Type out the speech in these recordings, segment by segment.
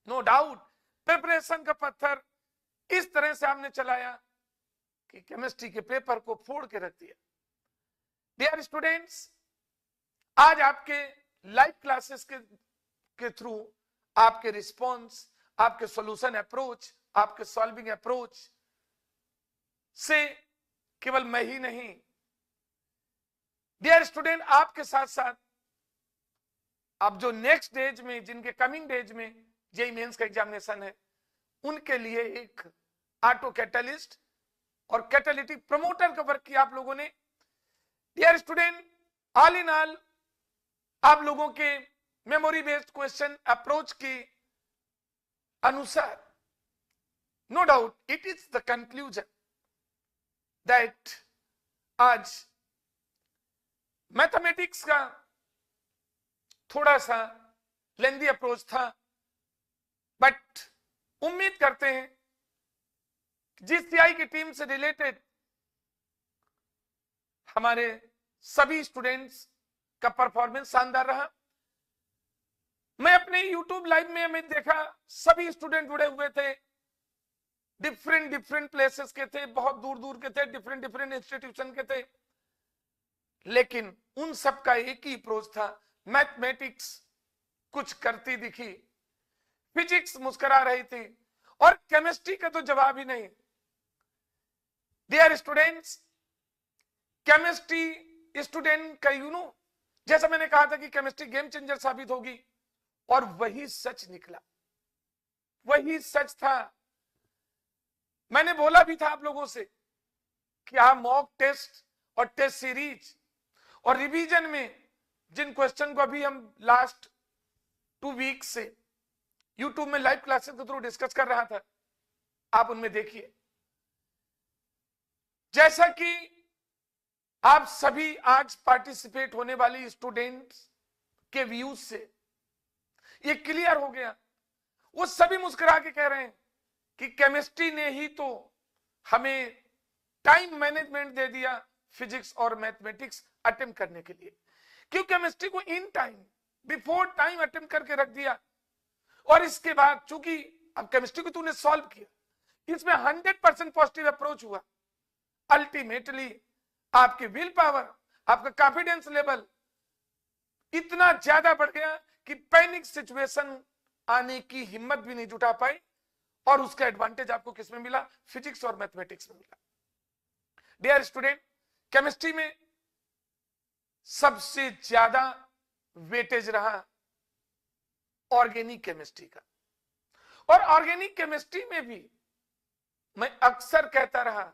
No doubt preparation का पत्थर इस तरह से आपने चलाया कि केमिस्ट्री के पेपर को फोड़ के रख दिया। डियर स्टूडेंट्स, आज आपके लाइव क्लासेस के थ्रू आपके रिस्पॉन्स, आपके सॉल्यूशन अप्रोच, आपके सॉल्विंग अप्रोच से केवल मैं ही नहीं, डियर स्टूडेंट, आपके साथ साथ अब जो नेक्स्ट डेज में, जिनके कमिंग डेज में जेईई मेंस का एग्जामिनेशन है, उनके लिए एक ऑटो कैटलिस्ट और कैटालिटिक प्रमोटर का वर्क किया आप लोगों ने। Dear student, all in all आप लोगों के मेमोरी बेस्ड क्वेश्चन अप्रोच के अनुसार no doubt it is the conclusion that आज मैथमेटिक्स का थोड़ा सा लेंदी अप्रोच था, बट उम्मीद करते हैं जीसीआई की टीम से रिलेटेड हमारे सभी स्टूडेंट्स का परफॉर्मेंस शानदार रहा। मैं अपने यूट्यूब लाइव में हमें देखा सभी स्टूडेंट जुड़े हुए थे, डिफरेंट प्लेसेस के थे, बहुत दूर दूर के थे, डिफरेंट इंस्टीट्यूशन के थे, लेकिन उन सब का एक ही अप्रोच था, मैथमेटिक्स कुछ करती दिखी, फिजिक्स मुस्कुरा रही थी, और केमिस्ट्री का तो जवाब ही नहीं। डियर स्टूडेंट्स, केमिस्ट्री स्टूडेंट का जैसा मैंने कहा था कि केमिस्ट्री गेम चेंजर साबित होगी, और वही सच निकला, वही सच था। मैंने बोला भी था आप लोगों से कि आप मॉक टेस्ट और टेस्ट सीरीज और रिवीजन में जिन क्वेश्चन को अभी हम लास्ट 2 वीक से यूट्यूब में लाइव क्लासेस के थ्रू डिस्कस कर रहा था, आप उनमें देखिए, जैसा कि आप सभी आज पार्टिसिपेट होने वाली स्टूडेंट्स के व्यूज से ये क्लियर हो गया। वो सभी मुस्कुरा के कह रहे हैं कि केमिस्ट्री ने ही तो हमें टाइम मैनेजमेंट दे दिया फिजिक्स और मैथमेटिक्स अटेम्प्ट करने के लिए, क्यों केमिस्ट्री को in time, before time attempt करके रख दिया। और इसके बाद चूंकि अब केमिस्ट्री को तूने सॉल्व किया, इसमें 100% पॉजिटिव अप्रोच हुआ, अल्टीमेटली आपकी विल पावर, आपका कॉन्फिडेंस लेवल इतना ज्यादा बढ़ गया कि पैनिक सिचुएशन आने की हिम्मत भी नहीं जुटा पाई, और उसका एडवांटेज आपको किसमें मिला? फिजिक्स और मैथमेटिक्स में मिला। डियर स्टूडेंट, केमिस्ट्री में सबसे ज्यादा वेटेज रहा ऑर्गेनिक केमिस्ट्री का, और ऑर्गेनिक केमिस्ट्री में भी मैं अक्सर कहता रहा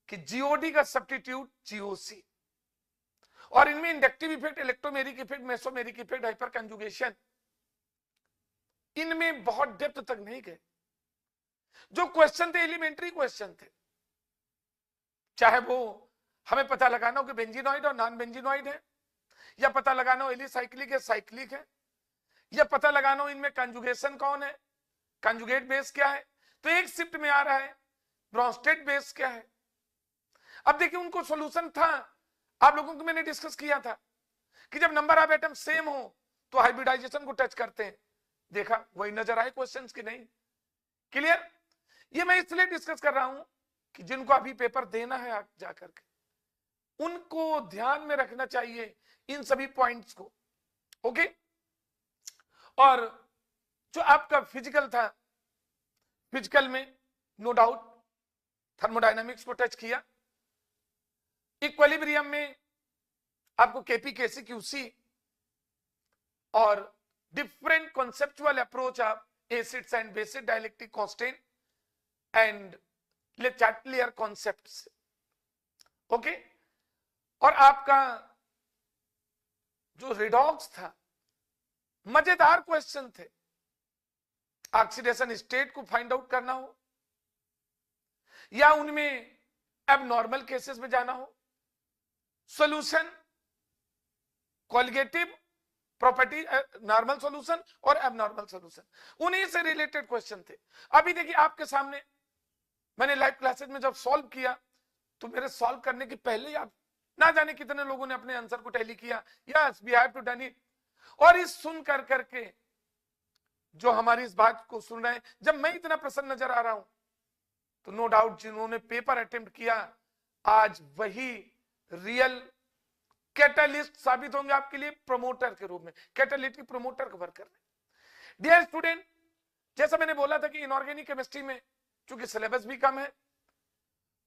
कि जीओडी का सब्स्टिट्यूट जीओसी, और इनमें inductive effect, electromeric effect, mesomeric effect, hyper conjugation, इनमें बहुत डेप्थ तक नहीं गए। जो क्वेश्चन थे एलिमेंट्री क्वेश्चन थे, चाहे वो हमें पता लगाना हो कि बेंजीनॉइड और नॉन बेंजीनॉइड है, या पता लगाना हो एलिसाइक्लिक है साइक्लिक है, या पता लगाना हो इनमें कंजुगेशन कौन है, कंजुगेट बेस क्या है, तो एक शिफ्ट में आ रहा है ब्रॉन्स्टेड बेस क्या है। अब देखिए उनको सॉल्यूशन था, आप लोगों को मैंने डिस्कस किया था कि जब नंबर ऑफ एटम सेम हो तो हाइब्रिडाइजेशन को टच करते हैं, देखा वही नजर आए क्वेश्चंस की नहीं। क्लियर? ये मैं इसलिए डिस्कस कर रहा हूं कि जिनको अभी पेपर देना है जाकर के, उनको ध्यान में रखना चाहिए इन सभी पॉइंट्स को। ओके, और जो आपका फिजिकल था, फिजिकल में नो डाउट थर्मोडायनामिक्स को टच किया, इक्विलिब्रियम में आपको केपी केसी क्यूसी और different conceptual approach of acids and bases, dielectric constant and ले चार्टलियर कॉन्सेप्ट्स। ओके, और आपका जो रिडॉक्स था, मजेदार क्वेश्चन थे, ऑक्सीडेशन स्टेट को फाइंड आउट करना हो या उनमें एबनॉर्मल केसेस में जाना हो, solution, colligative property, normal solution और एबनॉर्मल सॉल्यूशन, उन्हीं से रिलेटेड क्वेश्चन थे। अभी देखिए आपके सामने मैंने लाइव क्लासेस में जब सॉल्व किया तो मेरे सॉल्व करने के पहले ही आप ना जाने कितने लोगों ने अपने आंसर को टैली किया, yes we have to done it. और इस सुन कर करके जो हमारी इस बात को सुन रहे हैं, जब मैं इतना प्रसन्न नजर आ रहा हूं तो नो डाउट जिन्होंने पेपर अटेम्प्ट किया आज वही रियल कैटलिस्ट साबित होंगे आपके लिए, प्रमोटर के रूप में, कैटालिटिक प्रमोटर का वर्क कर रहे। डियर स्टूडेंट, जैसा मैंने बोला था कि इनऑर्गेनिक केमिस्ट्री में चूंकि सिलेबस भी कम है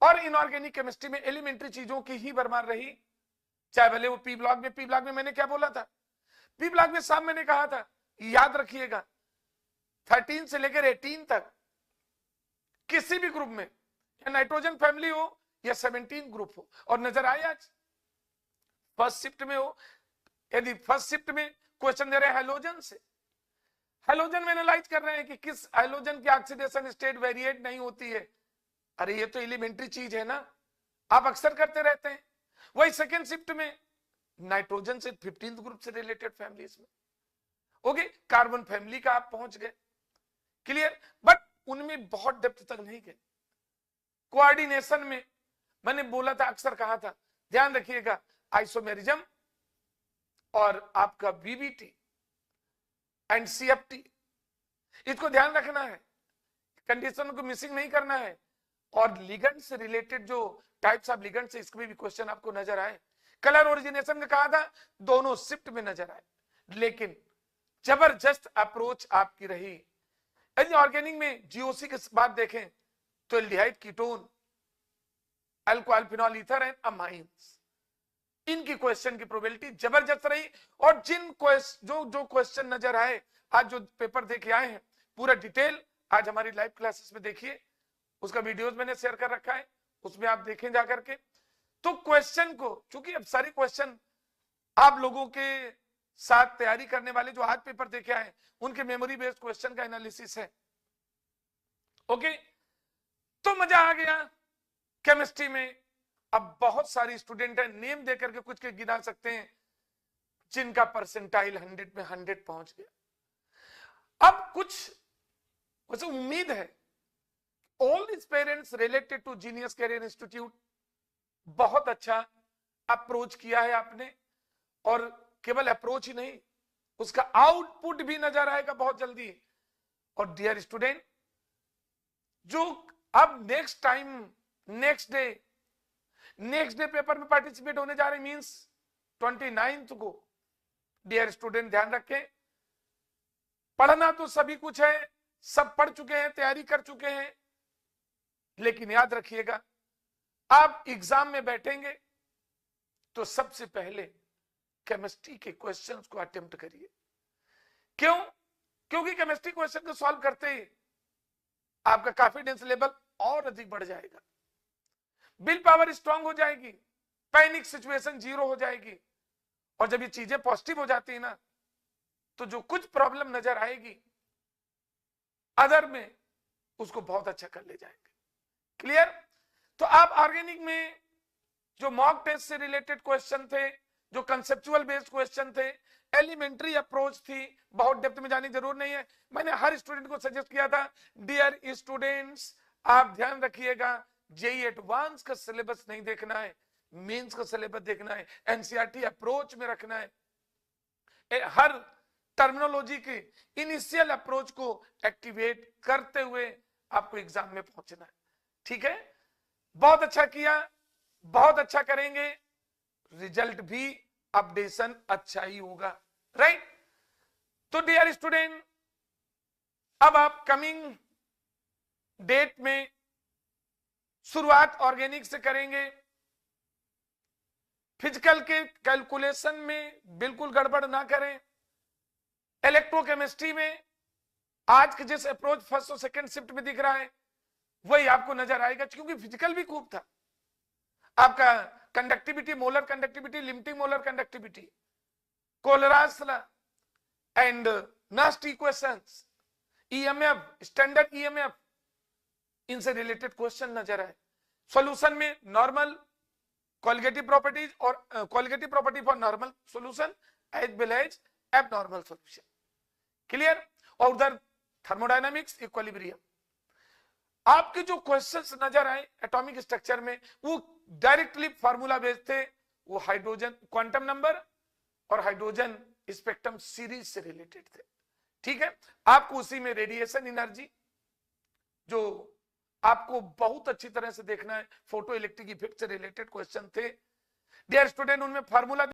और इनऑर्गेनिक केमिस्ट्री में एलिमेंट्री चीजों की ही भरमार रही, चाहे भले वो पी ब्लॉक में मैंने क्या बोला था, पी ब्लॉक में साहब मैंने कहा था, याद रखिएगा 13 से लेकर 18 तक किसी भी ग्रुप में, या नाइट्रोजन फैमिली हो या 17 ग्रुप हो, और नजर आए आज फर्स्ट शिफ्ट में हो, यदि फर्स्ट शिफ्ट में क्वेश्चन दे रहे हैं हैलोजन से, हैलोजन में एनालाइज कर रहे हैं कि किस हैलोजन की ऑक्सीडेशन स्टेट वेरिएट नहीं होती है। अरे ये तो एलिमेंट्री चीज है ना, आप अक्सर करते रहते हैं। वही सेकेंड शिफ्ट में नाइट्रोजन से 15th ग्रुप से रिलेटेड फैमिलीज में ओके, कार्बन फैमिली का आप पहुंच गए, क्लियर, बट उनमें बहुत डेप्थ तक नहीं गए। कोऑर्डिनेशन में मैंने बोला था, अक्सर कहा था, ध्यान रखिएगा आइसोमेरिज्म और आपका बीबीटी एंड सीएफटी, इसको ध्यान रखना है, कंडीशन को मिसिंग नहीं करना है। और लिगेंड से रिलेटेड जो टाइप्स ऑफ लिगेंड से इसमें भी क्वेश्चन आपको नजर आए। कलर ओरिजिनेशन का कहा था, दोनों शिफ्ट में नजर आए, लेकिन जबरदस्त अप्रोच आपकी रही। यदि ऑर्गेनिक में जीओसी की बात देखें तो aldehyde, ketone, alcohol, phenol ether and amines, इनकी क्वेश्चन की प्रोबेबिलिटी जबरदस्त रही। और जिन जो क्वेश्चन नजर आए, आज जो पेपर देखे आए हैं, पूरा डिटेल आज हमारी लाइव क्लासेस में देखिए, उसका वीडियोस मैंने शेयर कर रखा है, उसमें आप देखें जाकर के। तो क्वेश्चन को, चूंकि अब सारे क्वेश्चन आप लोगों के साथ तैयारी करने वाले जो आज पेपर देखे आए, उनके मेमोरी बेस्ड क्वेश्चन का एनालिसिस है, ओके। तो मजा आ गया केमिस्ट्री में। अब बहुत सारी स्टूडेंट है, नेम देकर के कुछ के गिना सकते हैं जिनका परसेंटाइल 100 में 100 पहुंच गया। अब कुछ वैसे उम्मीद है all this parents related to genius career institute बहुत अच्छा अप्रोच किया है आपने, और केवल अप्रोच ही नहीं, उसका आउटपुट भी नजर आएगा बहुत जल्दी। और डियर स्टूडेंट, जो अब next time next day paper में पार्टिसिपेट होने जा रहे मींस 29th को, डियर स्टूडेंट ध्यान रखें, पढ़ना तो सभी कुछ है, सब पढ़ चुके हैं, तैयारी कर चुके हैं, लेकिन याद रखिएगा आप एग्जाम में बैठेंगे तो सबसे पहले केमिस्ट्री के क्वेश्चंस को अटेम्प्ट करिए। क्यों? क्योंकि केमिस्ट्री क्वेश्चन को सॉल्व करते ही आपका कॉन्फिडेंस लेवल और अधिक बढ़ जाएगा, विल पावर स्ट्रांग हो जाएगी, पैनिक सिचुएशन जीरो हो जाएगी। और जब ये चीजें पॉजिटिव हो जाती है ना, तो जो कुछ प्रॉब्लम नजर आएगी अदर में, उसको बहुत अच्छा कर ले जाएंगे। क्लियर? तो आप ऑर्गेनिक में जो मॉक टेस्ट से रिलेटेड क्वेश्चन थे, जो कंसेप्चुअल बेस्ड क्वेश्चन थे, एलिमेंट्री अप्रोच थी, बहुत डेप्थ में जाने की जरूरत नहीं है। मैंने हर स्टूडेंट को सजेस्ट किया था, डियर स्टूडेंट्स आप ध्यान रखिएगा, जेई एडवांस का सिलेबस नहीं देखना है, मेंस का सिलेबस देखना है, एनसीईआरटी अप्रोच में रखना है, हर टर्मिनोलॉजी के इनिशियल अप्रोच को एक्टिवेट करते हुए आपको एग्जाम में पहुंचना है। ठीक है, बहुत अच्छा किया, बहुत अच्छा करेंगे, रिजल्ट भी अपडेशन अच्छा ही होगा, राइट। तो डियर स्टूडेंट, अब आप कमिंग डेट में शुरुआत ऑर्गेनिक से करेंगे। फिजिकल के कैलकुलेशन में बिल्कुल गड़बड़ ना करें। इलेक्ट्रोकेमिस्ट्री में आज के जिस अप्रोच फर्स्ट और सेकंड शिफ्ट में दिख रहा है वही आपको नजर आएगा, क्योंकि फिजिकल भी खूब था आपका। Conductivity, molar conductivity, limiting molar conductivity, कोलरासला and Nernst equations, EMF, standard EMF, इनसे रिलेटेड क्वेश्चन नजर आए। सॉल्यूशन में नॉर्मल, कोलिगेटिव प्रॉपर्टीज और colligative property for normal solution as well as abnormal solution. Clear? और उधर थर्मोडायनामिक्स, इक्विलिब्रियम। आपके जो क्वेश्चंस नजर आए एटॉमिक स्ट्रक्चर में, वो डायरेक्टली फार्मूला बेस्ड थे, वो हाइड्रोजन क्वांटम नंबर और हाइड्रोजन स्पेक्ट्रम सीरीज से रिलेटेड थे। ठीक है, आपको उसी में रेडिएशन एनर्जी जो आपको बहुत अच्छी तरह से देखना है, फोटो इलेक्ट्रिक इफेक्ट से रिलेटेड क्वेश्चन थे डियर स्टूडेंट, उनमें फार्मूला